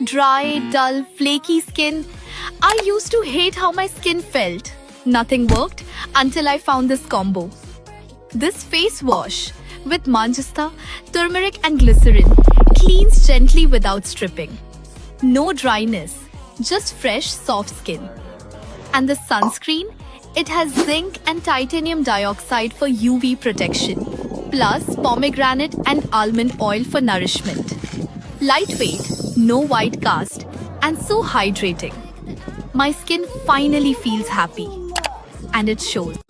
Dry, dull, flaky skin. I used to hate how my skin felt. Nothing worked until I found this combo. This face wash with manjasta, turmeric and glycerin cleans gently without stripping. No dryness, just fresh soft skin. And the sunscreen, it has zinc and titanium dioxide for UV protection, plus pomegranate and almond oil for nourishment. Lightweight, no white cast, and so hydrating. My skin finally feels happy. And it shows.